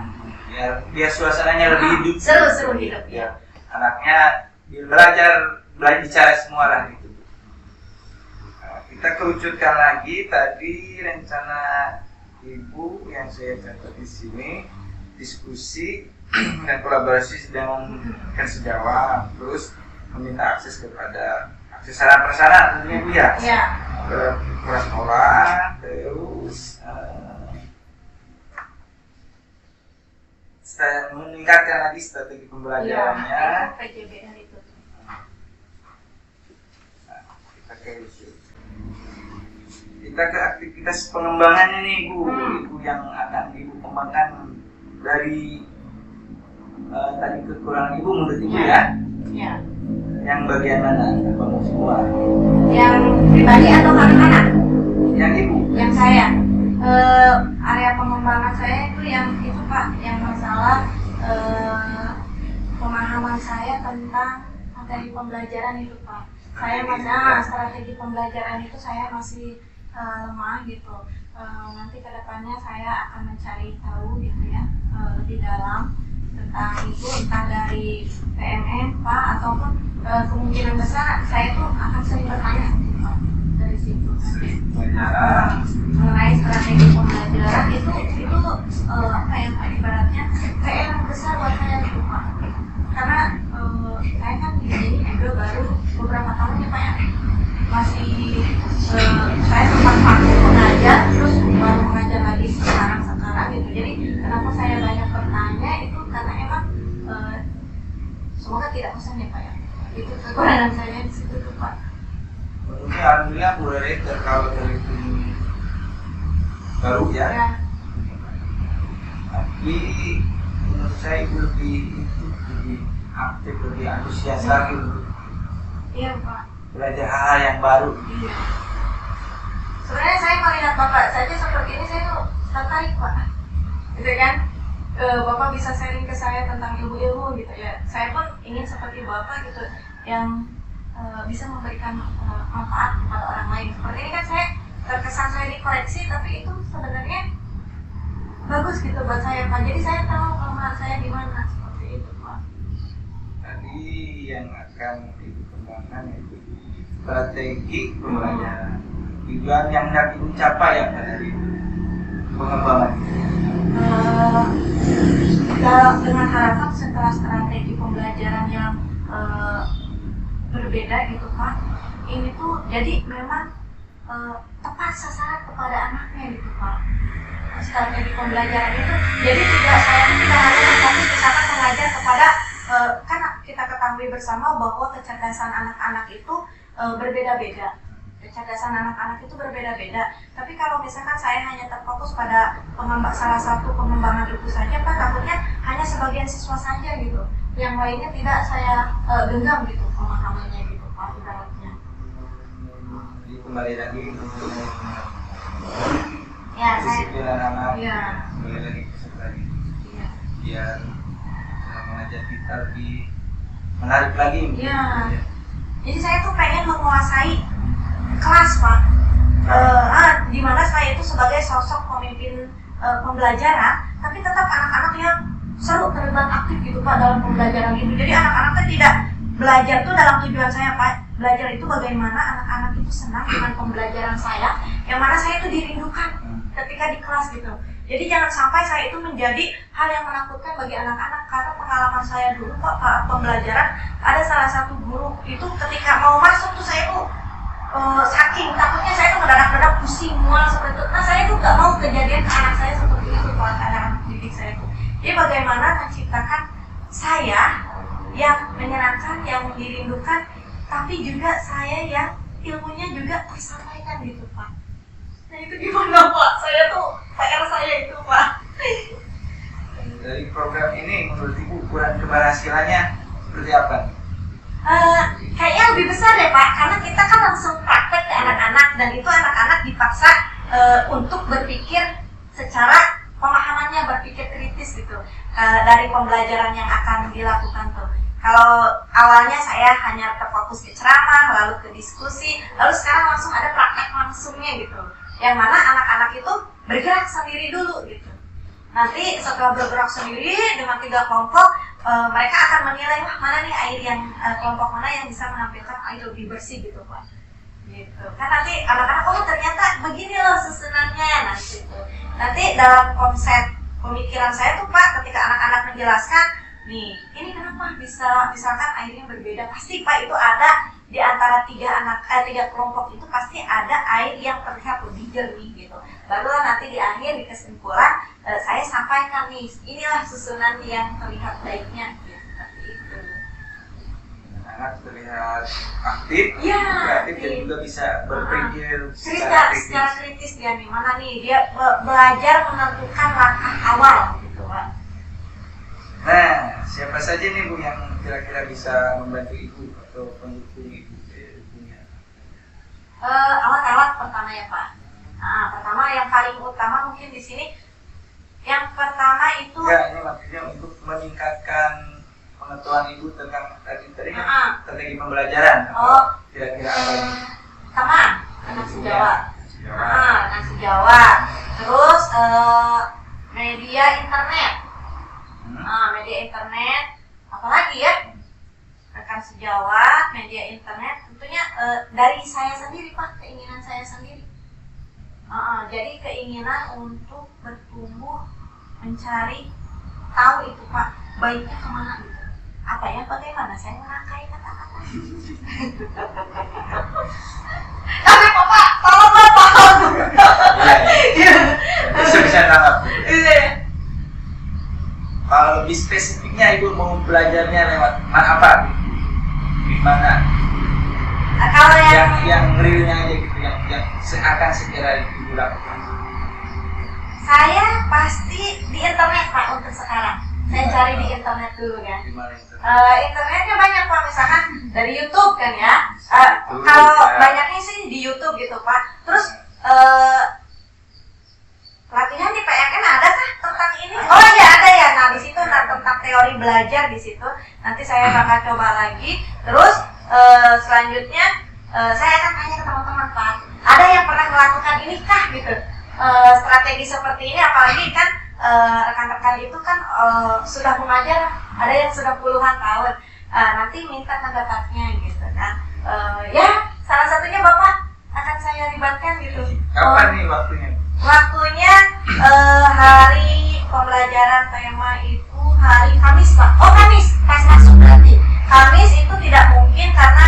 Biar suasananya lebih hidup. Seru hidup ya. Anaknya belajar bicara semua lah gitu. Kita kerucutkan lagi tadi rencana Ibu yang saya catat di sini. Diskusi dan kolaborasi dengan Persejawat, terus meminta akses kepada akses sarana prasarana tentunya Bu ya. Ke sekolah, terus meningkatkan lagi strategi pembelajarannya. PJBL itu. Kita ke aktivitas pengembangannya nih Bu, Ibu yang akan Ibu kembangkan dari tadi kekurangan Ibu menurut Ibu ya. Yang bagian mana? Bangun semua. Yang pribadi atau anak-anak? Yang Ibu. Yang saya. Area pengembangan saya itu yang itu Pak, yang masalah pemahaman saya tentang materi pembelajaran itu Pak. Saya masih strategi pembelajaran itu saya masih lemah gitu. Nanti kedepannya saya akan mencari tahu gitu ya lebih dalam tentang itu, entah dari PMN Pak ataupun kemungkinan besar saya tuh akan sering bertanya Pak, dari situ mengenai strategi pembelajaran itu apa ya Pak, ibaratnya PR besar buat saya gitu Pak, karena saya kan di sini juga baru beberapa tahun ya Pak ya, masih saya sempat vakum mengajar, terus baru mengajar lagi sekarang gitu. Jadi kenapa saya banyak bertanya itu karena emang semoga tidak bosan ya Pak ya. Itu kekurangan saya di situ tuh Pak. Menurutnya alhamdulillah Bu Rere kalau dari baru ya. Tapi menurut saya Ibu lebih aktif, lebih antusias lagi untuk Iya Pak. belajar hal-hal yang baru. Iya. Sebenarnya saya melihat Bapak saja seperti ini saya tuh tertarik Pak. Gitu kan? Bapak bisa sharing ke saya tentang ilmu-ilmu gitu ya. Saya pun ingin seperti Bapak gitu yang bisa memberikan manfaat kepada orang lain. Seperti ini kan saya terkesan saya dikoreksi, tapi itu sebenarnya bagus gitu buat saya Pak. Jadi saya tahu kelemahan saya di mana, seperti itu Pak. Tadi yang akan Ibu kembangkan itu strategi pembelajaran. Tujuan yang hendak Ibu capai apa dari pengembangan itu? Dengan harapan setelah strategi pembelajaran yang berbeda gitu Pak, ini tuh jadi memang tepat sasaran kepada anaknya gitu Pak. Strategi pembelajaran itu jadi saya tidak hanya berfokus misalkan mengajar kepada kan kita ketahui bersama bahwa kecerdasan anak-anak itu berbeda-beda. Kecerdasan anak-anak itu berbeda-beda. Tapi kalau misalkan saya hanya terfokus pada salah satu pengembangan itu saja, Pak, takutnya hanya sebagian siswa saja gitu. Yang lainnya tidak saya genggam gitu pemahamannya gitu, Pak, ibaratnya. Jadi kembali lagi untuk Ya, saya. disiplin anak-anak. Iya. Kembali lagi ke strategi. Iya. Biar mengajar kita lebih menarik lagi. Iya. Jadi saya tuh pengen menguasai kelas Pak, di mana saya itu sebagai sosok pemimpin pembelajaran, tapi tetap anak-anak yang seru, terlibat aktif gitu Pak dalam pembelajaran itu. Jadi anak-anak kan tidak belajar tuh dalam tujuan saya Pak, belajar itu bagaimana anak-anak itu senang dengan pembelajaran saya, yang mana saya itu dirindukan ketika di kelas gitu. Jadi jangan sampai saya itu menjadi hal yang menakutkan bagi anak-anak, karena pengalaman saya dulu Pak pembelajaran, ada salah satu guru itu ketika mau masuk tuh saya tuh saking takutnya saya tuh mendadak-dadak pusing mual seperti itu. Nah saya tuh gak mau kejadian ke anak saya seperti itu, ke anak-anak didik saya tuh. Jadi bagaimana menciptakan saya yang menyenangkan, yang dirindukan, tapi juga saya yang ilmunya juga tersampaikan gitu Pak. Nah itu gimana Pak? Saya tuh PR saya itu Pak. Dari program ini menurut Ibu ukuran keberhasilannya seperti apa? Kayaknya lebih besar ya Pak, karena kita kan langsung praktek ke anak-anak, dan itu anak-anak dipaksa untuk berpikir secara pemahamannya, berpikir kritis gitu dari pembelajaran yang akan dilakukan tuh. Kalau awalnya saya hanya terfokus ke ceramah, lalu ke diskusi, lalu sekarang langsung ada praktek langsungnya gitu, yang mana anak-anak itu bergerak sendiri dulu gitu. Nanti setelah bergerak sendiri dengan 3 kelompok, mereka akan menilai wah mana nih air yang kelompok mana yang bisa menampilkan air lebih bersih gitu Pak. Gitu. Kan nanti anak-anak oh ternyata begini loh susunannya, nah gitu. Nanti dalam konsep pemikiran saya tuh Pak, ketika anak-anak menjelaskan, nih ini kenapa bisa misalkan airnya berbeda, pasti Pak itu ada di antara 3 kelompok itu pasti ada air yang terlihat lebih jernih gitu. Barulah nanti di akhir di kesimpulan saya sampaikan nih, inilah susunan yang terlihat baiknya gitu, seperti itu. Anak terlihat aktif, Ya, kreatif, dan juga bisa berpikir secara kritis dia nih, mana nih dia belajar menentukan langkah awal gitu Pak. Nah, siapa saja nih Bu yang kira-kira bisa membantu Ibu atau pendukung Ibu punya? Alat-alat pertama ya Pak. Nah, pertama yang paling utama mungkin di sini, yang pertama itu. Ya, ini maksudnya untuk meningkatkan pengetahuan Ibu tentang tadi kan strategi pembelajaran. Oh, Kira-kira apa ini? teman anak sejawat. Anak sejawat. Terus media internet. Media internet, apalagi ya? Rekan sejawat, media internet, tentunya dari saya sendiri Pak, keinginan saya sendiri. Jadi keinginan untuk bertumbuh, mencari tahu itu Pak, baiknya kemana gitu. apa ya, bagaimana saya merangkai kata-kata. Tapi Bapak, tolonglah paham. Iya. Bisa tangkap. Iya. Kalau lebih spesifiknya Ibu mau belajarnya lewat apa? Di mana? Kalau Yang realnya aja gitu, yang akan segera Ibu lakukan. saya pasti di internet Pak untuk sekarang. Saya cari di internet dulu kan. Di mana itu? Internetnya banyak Pak, misalkan dari YouTube kan ya. YouTube, Kalau ya. banyaknya sih di YouTube gitu Pak. Terus pelatihan di PMN ada kah tentang ini? Oh iya ada ya. Nah di situ tentang teori belajar di situ. Nanti saya bakal coba lagi. Terus selanjutnya saya akan tanya ke teman-teman Pak. Ada yang pernah melakukan ini kah gitu? Strategi seperti ini, apalagi kan rekan-rekan itu kan sudah mengajar, ada yang sudah puluhan tahun. Nanti minta pendapatnya gitu kan. Ya salah satunya Bapak akan saya libatkan gitu. Kapan nih waktunya? Waktunya hari pembelajaran tema itu hari Kamis Pak. Oh Kamis, pas masuk berarti. Kamis itu tidak mungkin karena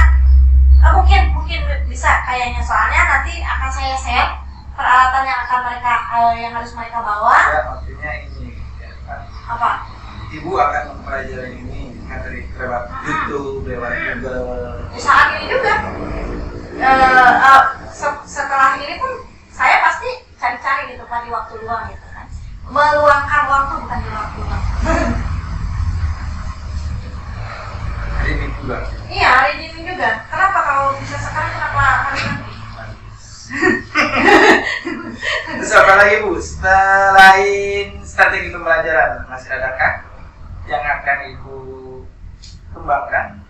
mungkin bisa kayaknya, soalnya nanti akan saya share peralatan yang akan mereka yang harus mereka bawa. Ya, maksudnya ini ya, kan. Apa? Ibu akan mempelajari ini kan dari lewat YouTube, lewat Google. Saat ini juga. Setelah ini pun saya pasti cari-cari gitu Pak di waktu luang gitu kan. Meluangkan waktu bukan di waktu luang. Hari ini juga. Iya, hari ini juga. Kenapa kalau bisa sekarang, kenapa hari nanti? Terus apa lagi Bu? Selain strategi pembelajaran, masih adakah yang akan Ibu kembangkan?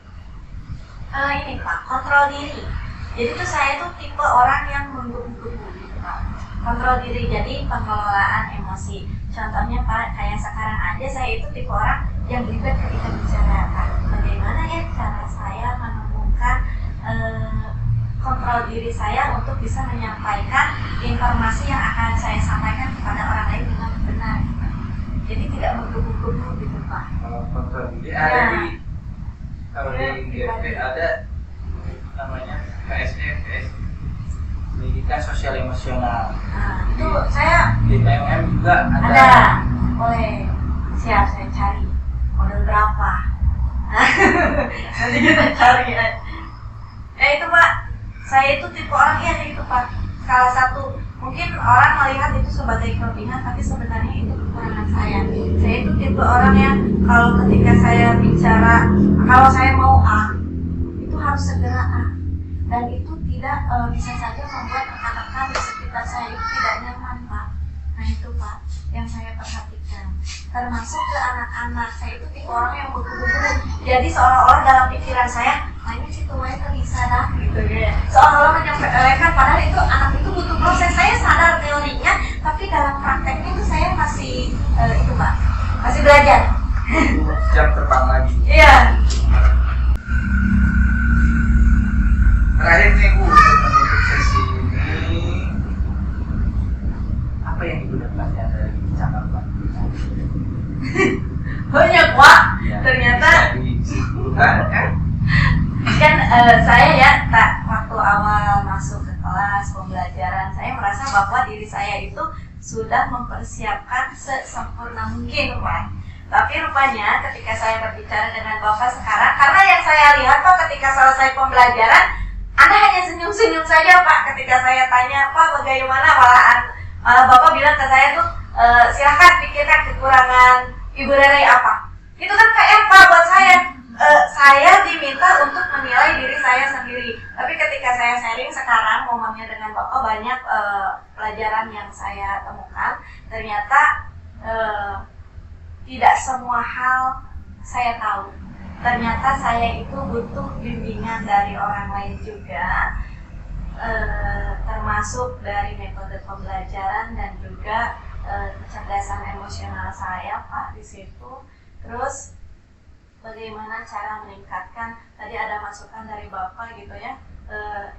Ini Pak, kontrol diri. Jadi tuh saya tuh tipe orang yang menggebu-gebu gitu Pak. Kontrol diri, jadi pengelolaan emosi. Contohnya Pak, kayak sekarang aja saya itu tipe orang yang ribet ketika bicara Pak. Bagaimana ya cara saya menemukan kontrol diri saya untuk bisa menyampaikan informasi yang akan saya sampaikan kepada orang lain dengan benar. Jadi tidak menggebu-gebu gitu Pak. Kalau kontrol diri Ya. ada di kalau Ya, di GP ada namanya KSD, pendidikan sosial emosional. Nah, itu saya Di PMM juga ada. Boleh. Siap, saya cari. Model berapa? Nanti kita cari ya. Itu Pak, saya itu tipe orang itu Pak. Salah satu, mungkin orang melihat itu sebagai kelebihan, tapi sebenarnya itu kekurangan saya. Saya itu tipe orang yang kalau ketika saya bicara, kalau saya mau A, itu harus segera A. Dan itu tidak bisa saja membuat rekan-rekan di sekitar saya itu tidak nyaman Pak. Nah itu Pak, yang saya perhatikan. Termasuk ke anak-anak, saya itu tipe orang yang berburu-buru. Jadi seolah-olah dalam pikiran saya, ini situasi bisa dah gitu ya. Seolah-olah menyampaikan, padahal itu anak itu butuh proses. Saya sadar teorinya, tapi dalam prakteknya itu saya masih itu Pak, masih belajar. jam terbang lagi. Iya. Terakhir nih Bu, untuk menutup sesi ini, apa yang Ibu dapatkan dari cakapan kita? Banyak Pak, Ya, ternyata bisa disimpulkan kan? kan saya ya waktu awal masuk ke kelas pembelajaran, saya merasa bahwa diri saya itu sudah mempersiapkan sesempurna mungkin Pak. Tapi rupanya ketika saya berbicara dengan Bapak sekarang, karena yang saya lihat Pak ketika selesai pembelajaran, Anda hanya senyum-senyum saja Pak. Ketika saya tanya Pak bagaimana, malah Bapak bilang ke saya tuh silahkan pikirkan kekurangan Ibu Rere apa. Itu kan PR Pak buat saya. Saya diminta untuk menilai diri saya sendiri. Tapi ketika saya sharing sekarang momennya dengan Bapak, banyak pelajaran yang saya temukan. Ternyata tidak semua hal saya tahu. Ternyata saya itu butuh bimbingan dari orang lain juga, termasuk dari metode pembelajaran dan juga kecerdasan emosional saya Pak di situ. Terus bagaimana cara meningkatkan, tadi ada masukan dari Bapak gitu ya.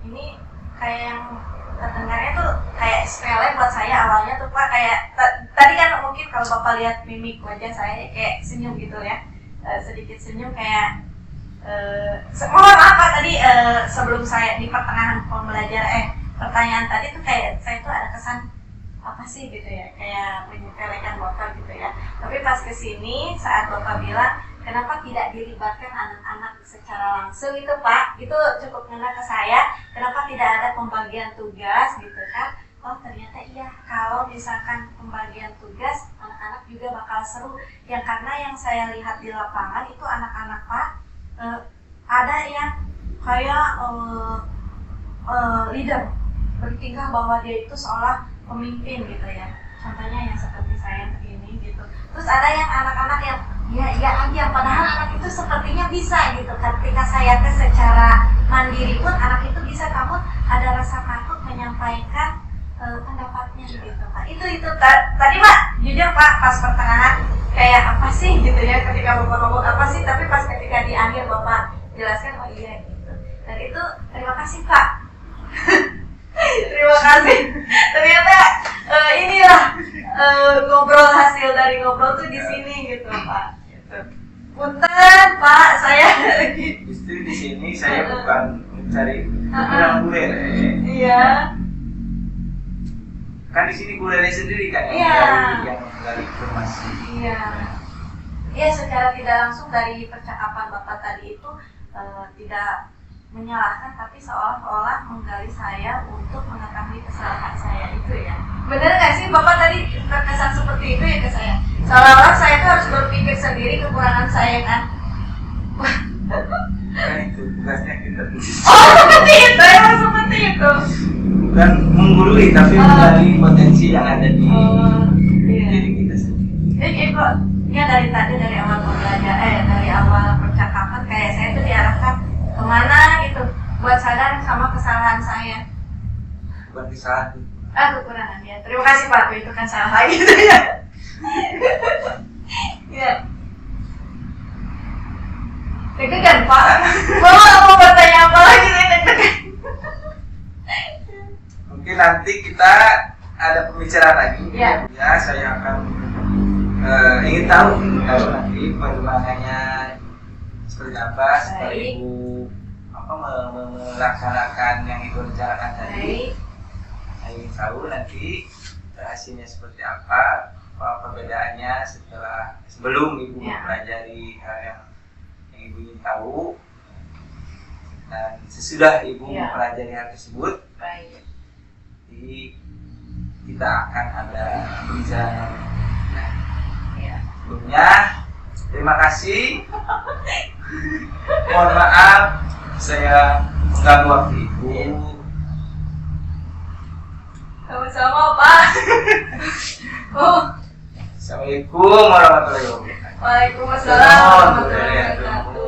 Ini kayak yang terdengarnya tuh kayak sepele buat saya awalnya tuh Pak, kayak tadi kan mungkin kalau Bapak lihat mimik wajah saya kayak senyum gitu ya. sedikit senyum kayak mohon maaf Pak tadi sebelum saya di pertengahan pembelajaran pertanyaan tadi tuh kayak saya tuh ada kesan apa sih gitu ya, kayak menyepelekan Bapak gitu ya. Tapi pas kesini saat Bapak bilang kenapa tidak dilibatkan anak-anak secara langsung itu Pak, itu cukup ngena ke saya. Kenapa tidak ada pembagian tugas gitu kan? Oh ternyata iya, kalau misalkan pembagian tugas anak-anak juga bakal seru. Yang karena yang saya lihat di lapangan itu anak-anak Pak ada yang kayak leader, bertingkah bahwa dia itu seolah pemimpin gitu ya. Contohnya yang seperti saya ini gitu. Terus ada yang anak-anak yang ya aja, padahal anak itu sepertinya bisa gitu. Ketika saya tes secara mandiri pun anak itu bisa, namun ada rasa takut menyampaikan pendapatnya gitu Pak. Itu tadi Pak, jujur Pak pas pertengahan kayak apa sih gitu ya ketika Bapak ngomong apa sih, tapi pas ketika di akhir Bapak jelaskan oh iya gitu. Dan itu terima kasih Pak. Terima kasih. Ternyata inilah ngobrol, hasil dari ngobrol tuh di sini gitu Pak. Gitu. Punten Pak, saya lagi. Justru di sini saya bukan mencari kurang buler. Iya. Kan di sini bulernya sendiri kan yang menggali informasi. Iya. Iya, secara tidak langsung dari percakapan Bapak tadi itu tidak menyalahkan, tapi seolah-olah menggali saya untuk mengetahui kesalahan saya itu ya. Bener nggak sih Bapak tadi terkesan seperti itu ya ke saya? Seolah-olah saya itu harus berpikir sendiri kekurangan saya kan? Kan itu tugasnya kita. Oh seperti itu, emang seperti itu. Bukan menggurui tapi menggali potensi yang ada di iya. diri kita sendiri. Jadi kok ya dari tadi dari awal pembelajaran dari awal percakapan kayak saya tuh diarahkan kemana gitu buat sadar sama kesalahan saya. Bukan kesalahan. Kekurangan ya. Terima kasih Pak, itu kan salah gitu ya. Ya. Deg-degan Pak. Mau bertanya apa lagi nih deg-degan. Mungkin nanti kita ada pembicaraan lagi. Ya. Ya, saya akan ingin tahu nanti perkembangannya seperti apa setelah Baik. Ibu melaksanakan yang Ibu rencanakan tadi. Baik. Saya ingin tahu nanti hasilnya seperti apa perbedaannya sebelum Ibu Ya. mempelajari hal yang Ibu ingin tahu, dan sesudah Ibu Ya. mempelajari hal tersebut. Baik. Jadi kita akan ada pembicaraan. Nah, Ya. sebelumnya terima kasih. Mohon maaf saya mengganggu waktu Ibu. Sama-sama Pak. Oh. Assalamualaikum warahmatullahi wabarakatuh. Waalaikumsalam warahmatullahi wabarakatuh.